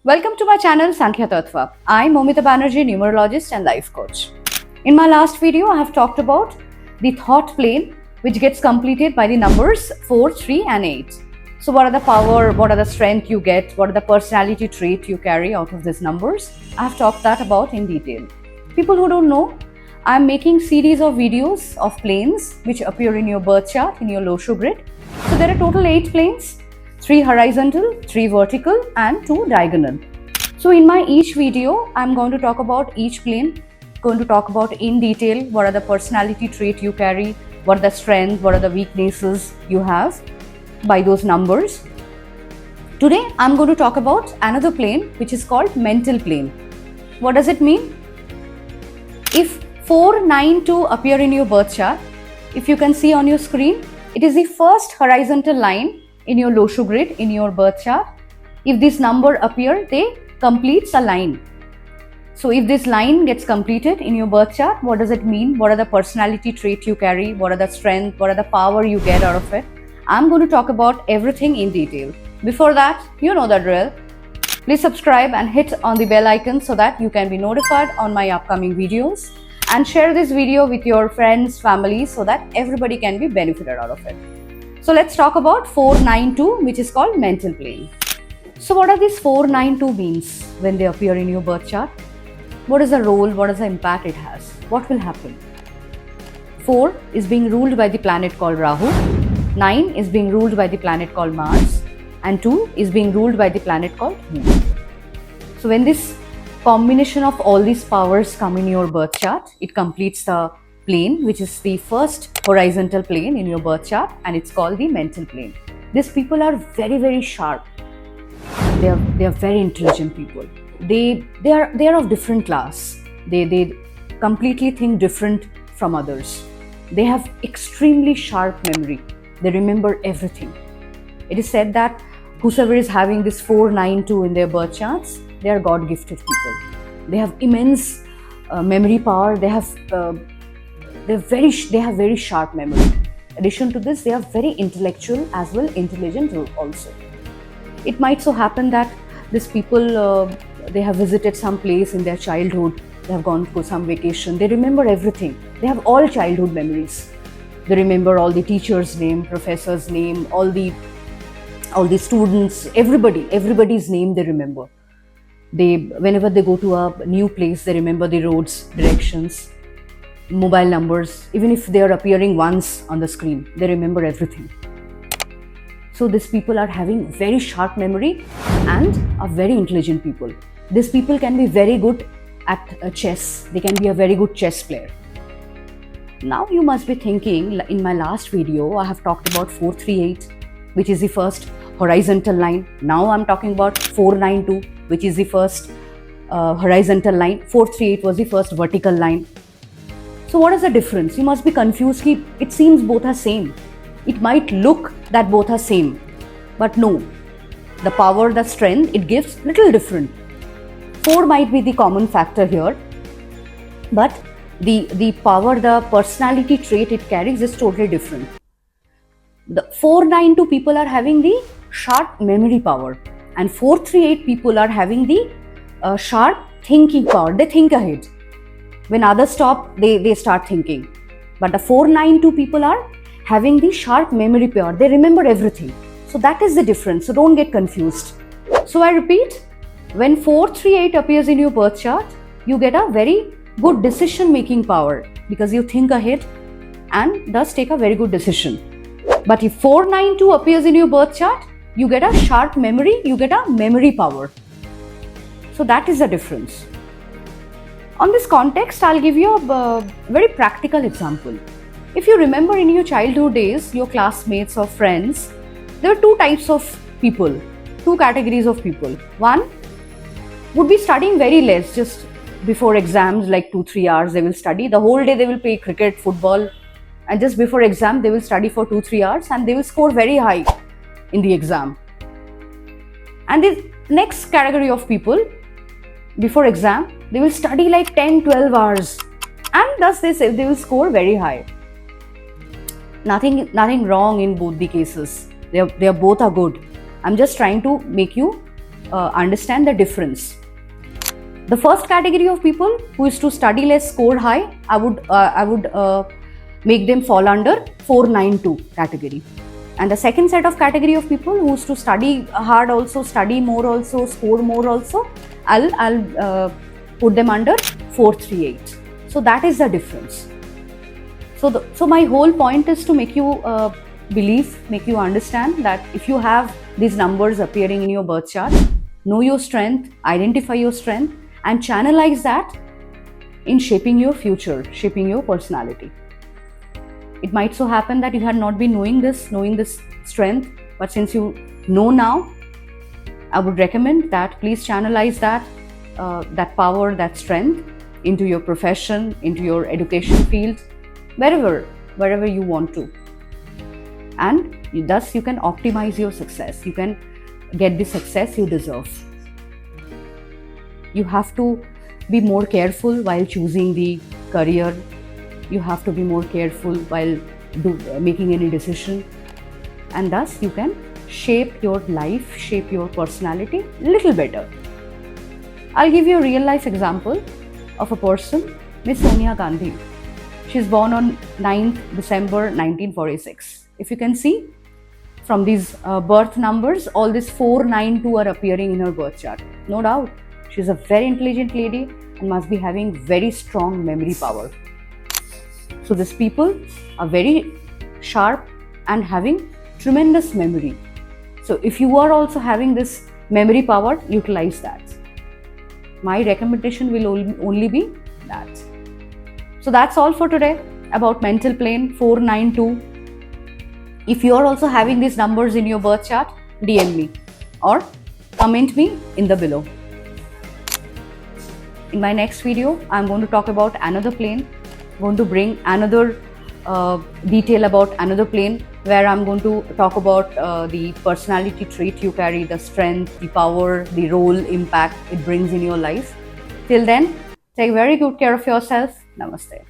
Welcome to my channel Sankhya Tattva. I'm Momita Banerjee, numerologist and life coach. In my last video, I have talked about the thought plane which gets completed by the numbers 4, 3 and 8. So what are the power, what are the strength you get, what are the personality trait you carry out of these numbers? I have talked that about in detail. People who don't know, I'm making series of videos of planes which appear in your birth chart, in your Losho grid. So there are total 8 planes. 3 horizontal, 3 vertical and 2 diagonal. So in my each video, I'm going to talk about each plane, going to talk about in detail what are the personality trait you carry, what are the strengths, what are the weaknesses you have by those numbers. Today, I'm going to talk about another plane which is called mental plane. What does it mean? If 4, 9, 2 appear in your birth chart, if you can see on your screen, it is the first horizontal line in your Losho grid, in your birth chart. If this number appear, they completes a line. So if this line gets completed in your birth chart, what does it mean? What are the personality trait you carry? What are the strength? What are the power you get out of it? I'm going to talk about everything in detail. Before that, you know the drill. Please subscribe and hit on the bell icon so that you can be notified on my upcoming videos, and share this video with your friends, family, so that everybody can be benefited out of it. So let's talk about 492, which is called mental plane. So what are these 492 means when they appear in your birth chart? What is the role? What is the impact it has? What will happen? 4 is being ruled by the planet called Rahu. 9 is being ruled by the planet called Mars. And 2 is being ruled by the planet called Moon. So when this combination of all these powers come in your birth chart, it completes the plane, which is the first horizontal plane in your birth chart, and it's called the mental plane. These people are very, very sharp. They are very intelligent people. They are of different class. They completely think different from others. They have extremely sharp memory. They remember everything. It is said that whosoever is having this 492 in their birth charts, they are God-gifted people. They have immense memory power. They have very sharp memory. In addition to this, they are very intellectual as well intelligent also. It might so happen that these people they have visited some place in their childhood. They have gone for some vacation. They remember everything. They have all childhood memories. They remember all the teachers' name, professors' name, all the students, everybody's name they remember. Whenever they go to a new place, they remember the roads, directions, mobile numbers. Even if they are appearing once on the screen, they remember everything. So these people are having very sharp memory and are very intelligent people. These people can be very good at chess. They can be a very good chess player. Now you must be thinking, in my last video, I have talked about 438, which is the first horizontal line. Now I'm talking about 492, which is the first horizontal line. 438 was the first vertical line. So what is the difference? You must be confused. It seems both are same. It might look that both are same, but no. The power, the strength, it gives little different. 4 might be the common factor here, but the power, the personality trait it carries is totally different. The 492 people are having the sharp memory power, and 438 people are having the sharp thinking power. They think ahead. When others stop, they start thinking. But the 492 people are having the sharp memory power. They remember everything. So that is the difference. So don't get confused. So I repeat, when 438 appears in your birth chart, you get a very good decision-making power because you think ahead and thus take a very good decision. But if 492 appears in your birth chart, you get a sharp memory, you get a memory power. So that is the difference. On this context, I'll give you a very practical example. If you remember in your childhood days, your classmates or friends, there were 2 types of people, 2 categories of people. One would be studying very less, just before exams, like 2-3 hours they will study. The whole day they will play cricket, football, and just before exam they will study for 2-3 hours and they will score very high in the exam. And the next category of people, before exam, they will study like 10-12 hours and thus they will score very high. Nothing wrong in both the cases. They are both are good. I'm just trying to make you understand the difference. The first category of people who is to study less, score high, I would make them fall under 492 category. And the second set of category of people who is to study hard also, study more also, score more also, I'll put them under 438. So that is the difference. So my whole point is to make you believe, make you understand that if you have these numbers appearing in your birth chart, know your strength, identify your strength, and channelize that in shaping your future, shaping your personality. It might so happen that you had not been knowing this strength, but since you know now, I would recommend that please channelize that power, that strength into your profession, into your education field, wherever you want to. And thus you can optimize your success. You can get the success you deserve. You have to be more careful while choosing the career. You have to be more careful while making any decision. And thus you can shape your life, shape your personality a little better. I'll give you a real life example of a person, Miss Sonia Gandhi. She's born on 9th December 1946. If you can see from these birth numbers, all these 492 are appearing in her birth chart. No doubt, she's a very intelligent lady and must be having very strong memory power. So these people are very sharp and having tremendous memory. So if you are also having this memory power, utilize that. My recommendation will only be that. So that's all for today about mental plane 492. If you are also having these numbers in your birth chart, DM me or comment me in the below. In my next video, I'm going to talk about another plane. I'm going to bring another detail about another plane where I'm going to talk about the personality trait you carry, the strength, the power, the role, impact it brings in your life. Till then, take very good care of yourself. Namaste.